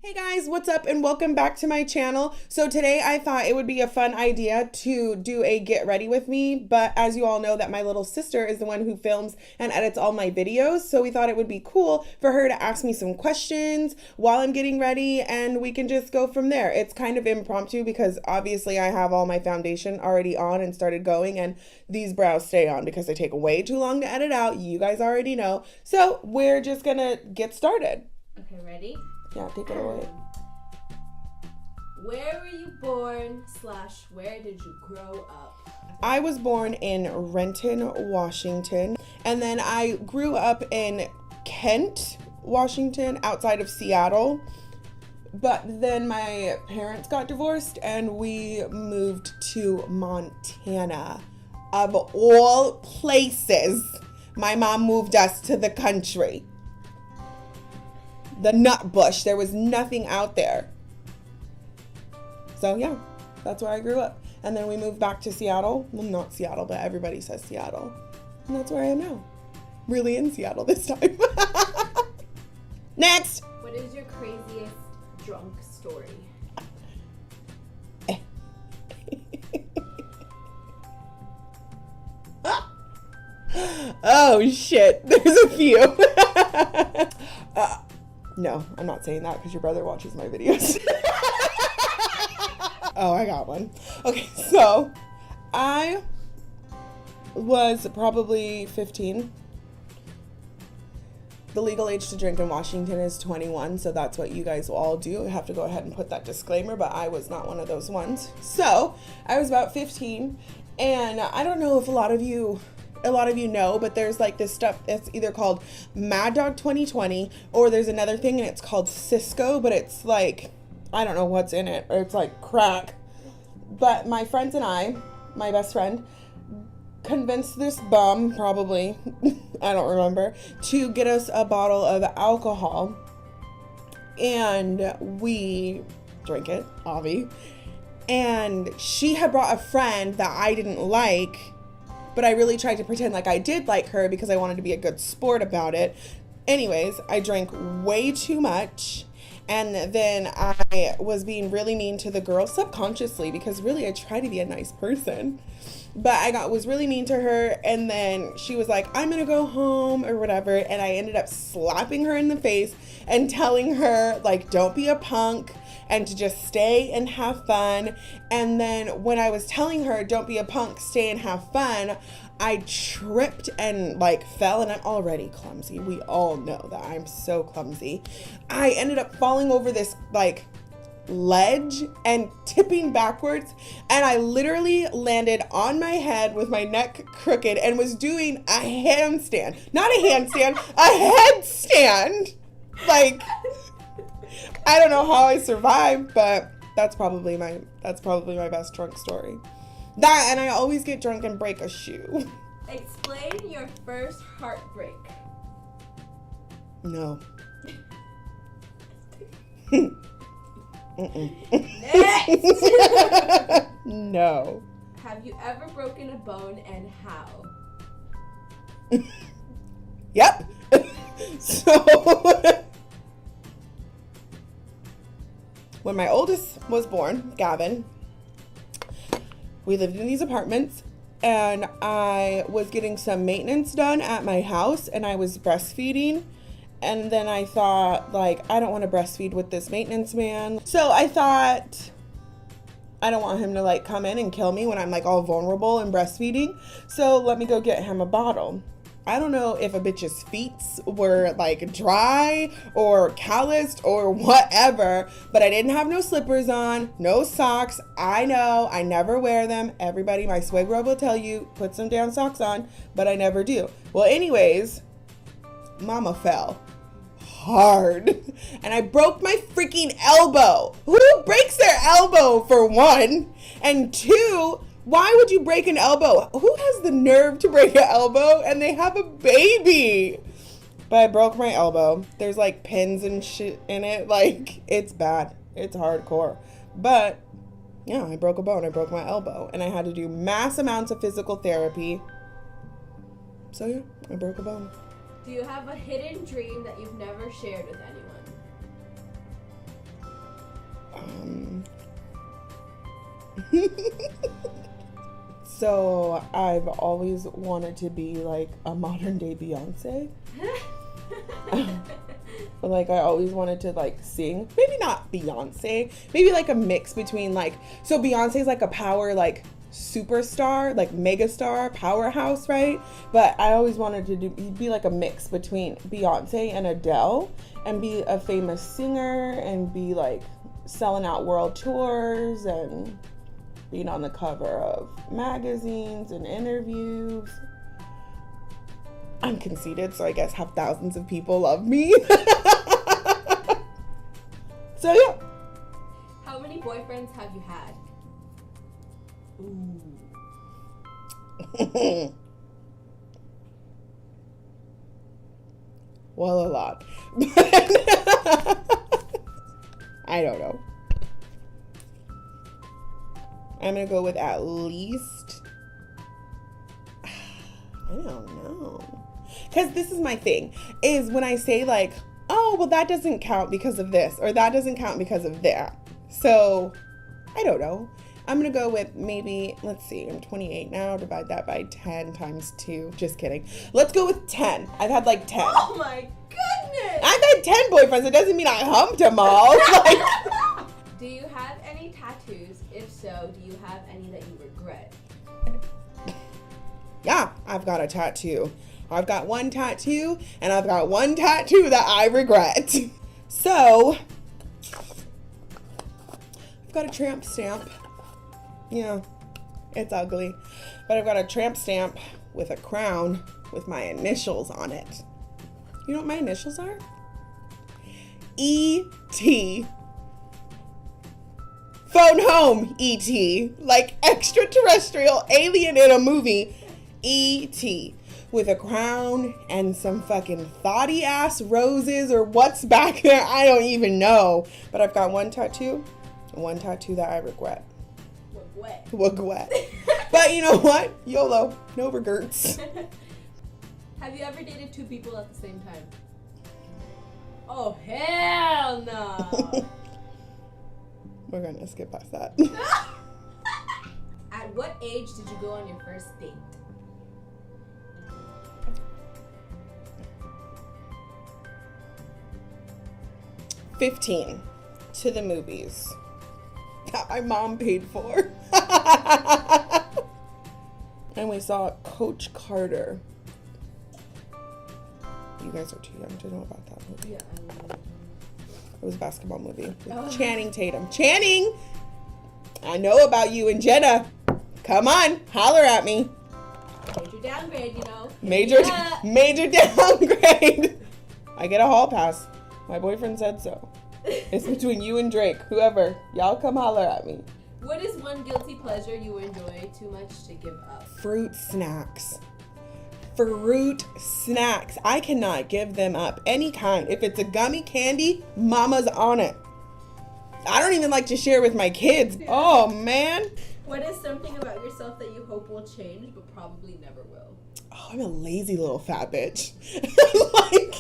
Hey guys, what's up and welcome back to my channel. So today I thought it would be a fun idea to do a get ready with me, but as you all know that my little sister is the one who films and edits all my videos, so we thought it would be cool for her to ask me some questions while I'm getting ready and we can just go from there. It's kind of impromptu because obviously I have all my foundation already on and started going, and these brows stay on because they take way too long to edit out. You guys already know. So we're just gonna get started. Okay, ready? Yeah, take it away. Where were you born / where did you grow up? I was born in Renton, Washington, and then I grew up in Kent, Washington, outside of Seattle. But then my parents got divorced and we moved to Montana. Of all places, my mom moved us to the country. The nut bush. There was nothing out there. So yeah, that's where I grew up. And then we moved back to Seattle. Well, not Seattle, but everybody says Seattle. And that's where I am now. Really in Seattle this time. Next! What is your craziest drunk story? Oh shit, there's a few. No, I'm not saying that because your brother watches my videos. Oh, I got one. Okay, so I was probably 15. The legal age to drink in Washington is 21, so that's what you guys will all do. I have to go ahead and put that disclaimer, but I was not one of those ones. So I was about 15, and I don't know if a lot of you know, but there's like this stuff that's either called Mad Dog 2020 or there's another thing and it's called Cisco, but it's like, I don't know what's in it, or it's like crack. But my friends and I, my best friend, convinced this bum, probably, I don't remember, to get us a bottle of alcohol. And we drank it, obvi. And she had brought a friend that I didn't like, but I really tried to pretend like I did like her because I wanted to be a good sport about it. Anyways, I drank way too much. And then I was being really mean to the girl subconsciously because really I try to be a nice person. But I was really mean to her, and then she was like, I'm gonna go home or whatever. And I ended up slapping her in the face and telling her, like, don't be a punk and to just stay and have fun. And then when I was telling her, don't be a punk, stay and have fun, I tripped and like fell, and I'm already clumsy. We all know that I'm so clumsy. I ended up falling over this like ledge and tipping backwards, and I literally landed on my head with my neck crooked and was doing a handstand. Not a handstand, a headstand. Like, I don't know how I survived, but that's probably my best drunk story. That, and I always get drunk and break a shoe. Explain your first heartbreak. No. Next! No. Have you ever broken a bone, and how? Yep. So when my oldest was born, Gavin, we lived in these apartments, and I was getting some maintenance done at my house, and I was breastfeeding. And then I thought, like, I don't want to breastfeed with this maintenance man. So I thought, I don't want him to like come in and kill me when I'm like all vulnerable and breastfeeding. So let me go get him a bottle. I don't know if a bitch's feet were like dry or calloused or whatever, but I didn't have no slippers on, no socks. I know, I never wear them. Everybody, my swagro will tell you, put some damn socks on, but I never do. Well, anyways, Mama fell hard and I broke my freaking elbow. Who breaks their elbow, for one? And two, why would you break an elbow? Who has the nerve to break an elbow and they have a baby? But I broke my elbow. There's like pins and shit in it. Like, it's bad. It's hardcore. But yeah, I broke a bone. I broke my elbow and I had to do mass amounts of physical therapy. So yeah, I broke a bone. Do you have a hidden dream that you've never shared with anyone? So I've always wanted to be like a modern day Beyonce. Like I always wanted to like sing. Maybe not Beyonce. Maybe like a mix between like, so Beyonce's like a power like superstar, like megastar, powerhouse, right? But I always wanted to be like a mix between Beyonce and Adele and be a famous singer and be like selling out world tours and being on the cover of magazines and interviews. I'm conceited, so I guess have thousands of people love me. So yeah. How many boyfriends have you had? Ooh. Well, a lot. I don't know. I'm gonna go with at least, I don't know. Because this is my thing, is when I say like, oh, well that doesn't count because of this, or that doesn't count because of that. So, I don't know. I'm gonna go with maybe, let's see, I'm 28 now, divide that by 10 times 2. Just kidding. Let's go with 10. I've had like 10. Oh my goodness! I've had 10 boyfriends. It doesn't mean I humped them all. Like, do you have any tattoos? If so, do you have any that you regret? yeah, I've got a tattoo. I've got one tattoo, and I've got one tattoo that I regret. So, I've got a tramp stamp. Yeah, it's ugly. But I've got a tramp stamp with a crown with my initials on it. You know what my initials are? E.T. Phone home, E.T. Like extraterrestrial alien in a movie, E.T. With a crown and some fucking thoughty ass roses or what's back there, I don't even know. But I've got one tattoo that I regret. Regret. But you know what? YOLO. No regrets. Have you ever dated two people at the same time? Oh, hell no. We're gonna skip past that. At what age did you go on your first date? $15 to the movies that my mom paid for. And we saw Coach Carter. You guys are too young to know about that movie. Yeah. It was a basketball movie with Oh. Channing Tatum. Channing! I know about you and Jenna. Come on, holler at me. Major downgrade, you know. Major downgrade. I get a hall pass. My boyfriend said so. It's between you and Drake. Whoever. Y'all come holler at me. What is one guilty pleasure you enjoy too much to give up? Fruit snacks. Fruit snacks. I cannot give them up. Any kind. If it's a gummy candy, mama's on it. I don't even like to share with my kids. Oh, man. What is something about yourself that you hope will change but probably never will? Oh, I'm a lazy little fat bitch. Like,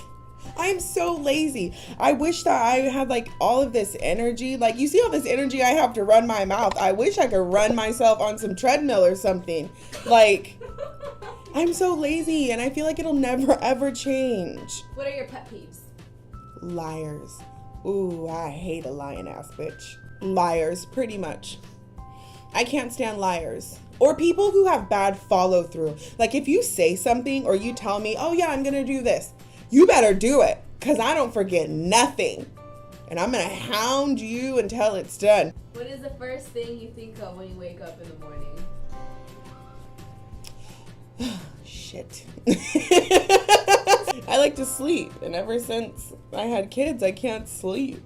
I'm so lazy. I wish that I had like all of this energy. Like, you see all this energy I have to run my mouth. I wish I could run myself on some treadmill or something. Like, I'm so lazy and I feel like it'll never ever change. What are your pet peeves? Liars. Ooh, I hate a lying ass bitch. Liars, pretty much. I can't stand liars. Or people who have bad follow through. Like, if you say something or you tell me, oh yeah, I'm gonna do this, you better do it, because I don't forget nothing. And I'm gonna hound you until it's done. What is the first thing you think of when you wake up in the morning? Shit. I like to sleep, and ever since I had kids, I can't sleep.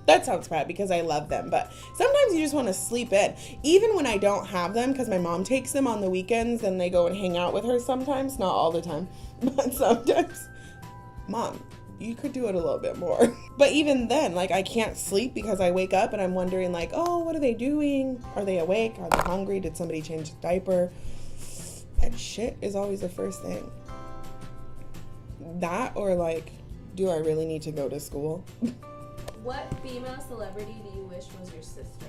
That sounds bad because I love them, but sometimes you just want to sleep in. Even when I don't have them, because my mom takes them on the weekends and they go and hang out with her sometimes, not all the time, but sometimes. Mom, you could do it a little bit more. But even then, like, I can't sleep because I wake up and I'm wondering, like, oh, what are they doing? Are they awake? Are they hungry? Did somebody change the diaper? That shit is always the first thing. That, or like, do I really need to go to school? What female celebrity do you wish was your sister?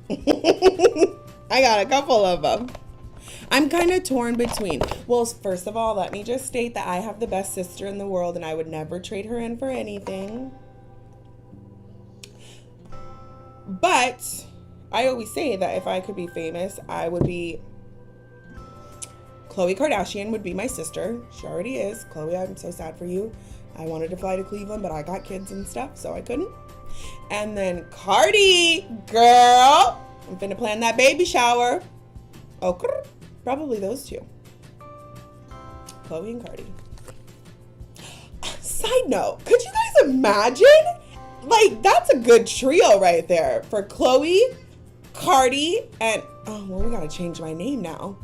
I got a couple of them. I'm kind of torn between. Well, first of all, let me just state that I have the best sister in the world and I would never trade her in for anything. But I always say that if I could be famous, I would be... Khloe Kardashian would be my sister. She already is. Khloe, I'm so sad for you. I wanted to fly to Cleveland, but I got kids and stuff, so I couldn't. And then Cardi, girl. I'm finna plan that baby shower. Oh, probably those two. Khloe and Cardi. Side note, could you guys imagine? Like, that's a good trio right there. For Khloe, Cardi, and... Oh, well, we gotta change my name now.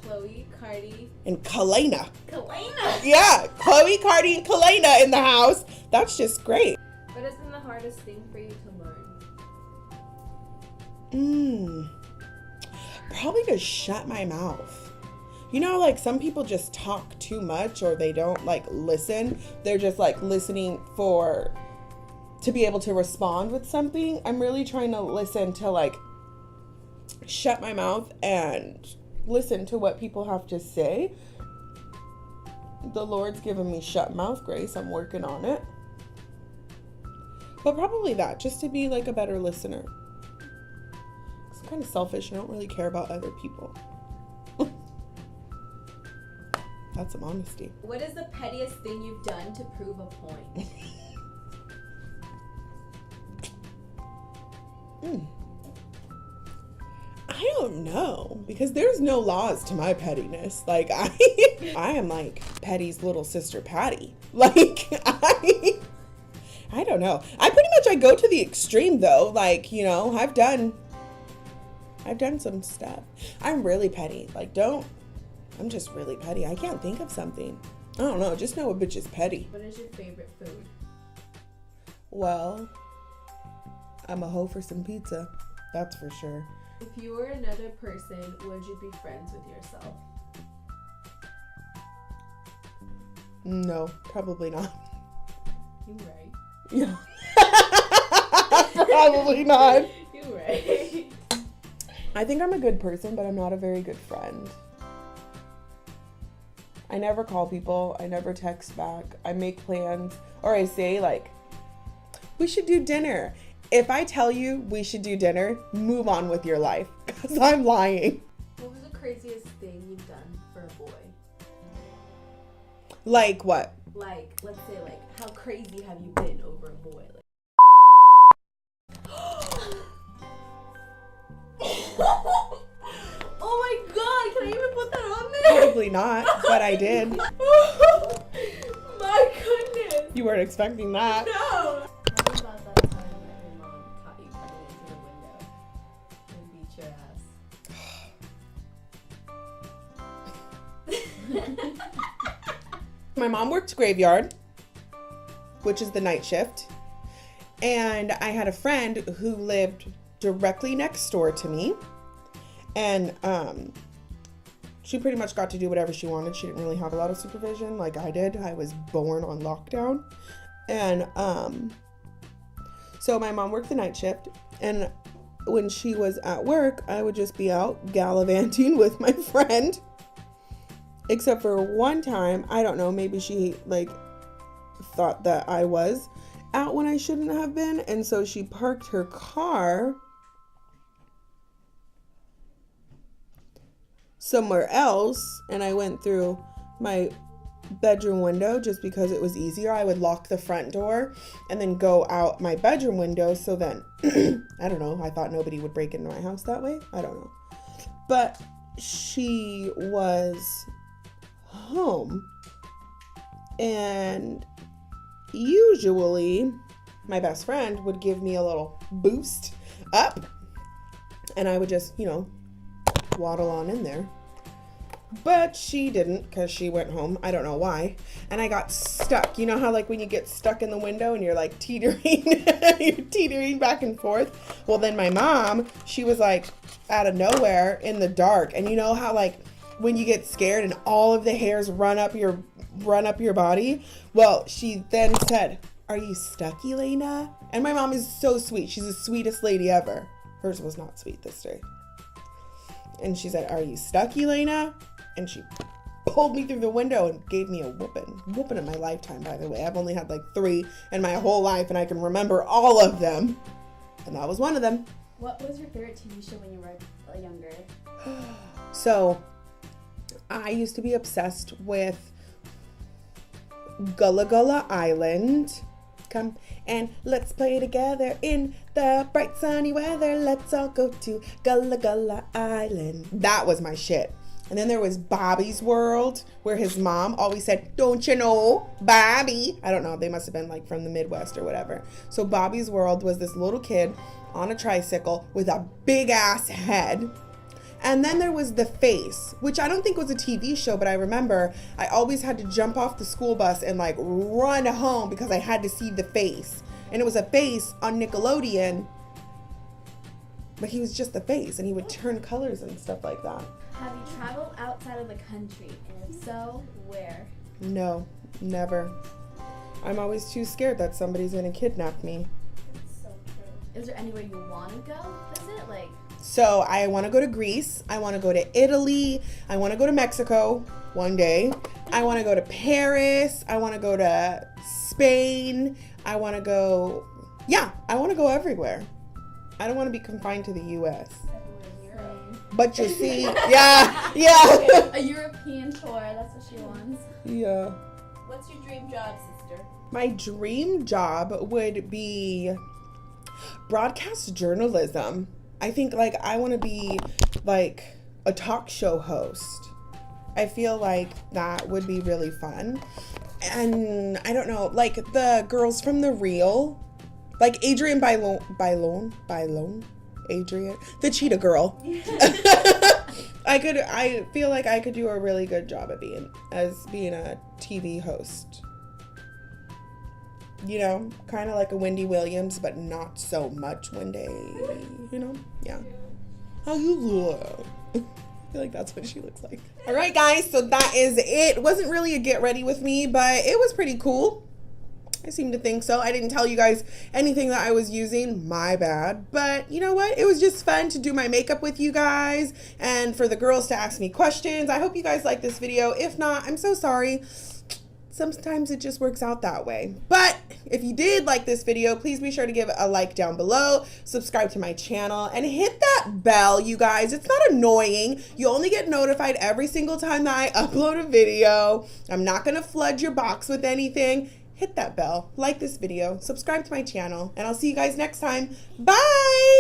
Khloe, Cardi, and Kalaina. Theelainaway. Yeah, Khloe, Cardi, and Kalaina in the house. That's just great. What has been the hardest thing for you to learn? Probably to shut my mouth. You know, like some people just talk too much or they don't like listen. They're just like listening to be able to respond with something. I'm really trying to listen to like shut my mouth and listen to what people have to say. The Lord's given me shut mouth grace. I'm working on it. But probably that, just to be like a better listener. I'm kind of selfish. I don't really care about other people. That's some honesty. What is the pettiest thing you've done to prove a point? I don't know, because there's no laws to my pettiness. Like I am like Petty's little sister Patty. Like I don't know. I go to the extreme though. Like, you know, I've done some stuff. I'm really petty. Like I'm just really petty. I can't think of something. I don't know. Just know a bitch is petty. What is your favorite food? Well, I'm a hoe for some pizza. That's for sure. If you were another person, would you be friends with yourself? No, probably not. You right. Yeah. Probably not. You right. I think I'm a good person, but I'm not a very good friend. I never call people. I never text back. I make plans, or I say like, we should do dinner. If I tell you we should do dinner, move on with your life, because I'm lying. What was the craziest thing you've done for a boy? Like what? Like, let's say, like, how crazy have you been over a boy? Like, oh my god, can I even put that on there? Probably not, but I did. My goodness. You weren't expecting that. No. Tell me about that time that your mom caught you coming into the window and beat your ass. My mom worked graveyard, which is the night shift. And I had a friend who lived directly next door to me. And she pretty much got to do whatever she wanted. She didn't really have a lot of supervision like I did. I was born on lockdown. And so my mom worked the night shift. And when she was at work, I would just be out gallivanting with my friend. Except for one time, I don't know, maybe she like thought that I was out when I shouldn't have been. And so she parked her car somewhere else. And I went through my bedroom window just because it was easier. I would lock the front door and then go out my bedroom window. So then, I don't know, I thought nobody would break into my house that way. I don't know. But she was home, and usually my best friend would give me a little boost up and I would just, you know, waddle on in there. But she didn't, because she went home. I don't know why. And I got stuck. You know how like when you get stuck in the window and you're like teetering, you're teetering back and forth? Well, then my mom, she was like out of nowhere in the dark. And you know how like when you get scared and all of the hairs run up your body? Well, she then said, "Are you stuck, Elena?" And my mom is so sweet. She's the sweetest lady ever. Hers was not sweet this day. And she said, "Are you stuck, Elena?" And she pulled me through the window and gave me a whooping. Whooping in my lifetime, by the way. I've only had like 3 in my whole life, and I can remember all of them. And that was one of them. What was your favorite TV show when you were younger? So, I used to be obsessed with Gullah Gullah Island. Come and let's play together in the bright sunny weather. Let's all go to Gullah Gullah Island. That was my shit. And then there was Bobby's World, where his mom always said, "Don't you know, Bobby?" I don't know, they must have been like from the Midwest or whatever. So Bobby's World was this little kid on a tricycle with a big ass head. And then there was The Face, which I don't think was a TV show, but I remember I always had to jump off the school bus and like run home because I had to see The Face. And it was a face on Nickelodeon, but he was just the face and he would turn colors and stuff like that. Have you traveled outside of the country? And if so, where? No, never. I'm always too scared that somebody's gonna kidnap me. That's so true. Is there anywhere you want to go visit? Like, so I want to go to Greece. I want to go to Italy. I want to go to Mexico one day. I want to go to Paris. I want to go to Spain. I want to go, I want to go everywhere. I don't want to be confined to the U.S. But you see, yeah. a European tour, that's what she wants. Yeah. What's your dream job, sister? My dream job would be broadcast journalism. I think like I want to be like a talk show host. I feel like that would be really fun. And I don't know, like the girls from The Real, like Adrian Bailon, Adrian, the cheetah girl. I feel like I could do a really good job at being a TV host. You know, kind of like a Wendy Williams, but not so much Wendy, you know? Yeah. How you look? I feel like that's what she looks like. All right, guys, so that is it. It wasn't really a get ready with me, but it was pretty cool. I seem to think so. I didn't tell you guys anything that I was using. My bad. But you know what? It was just fun to do my makeup with you guys and for the girls to ask me questions. I hope you guys like this video. If not, I'm so sorry. Sometimes it just works out that way. But if you did like this video, please be sure to give a like down below, subscribe to my channel, and hit that bell, you guys. It's not annoying. You only get notified every single time that I upload a video. I'm not gonna flood your box with anything. Hit that bell, like this video, subscribe to my channel, and I'll see you guys next time. Bye!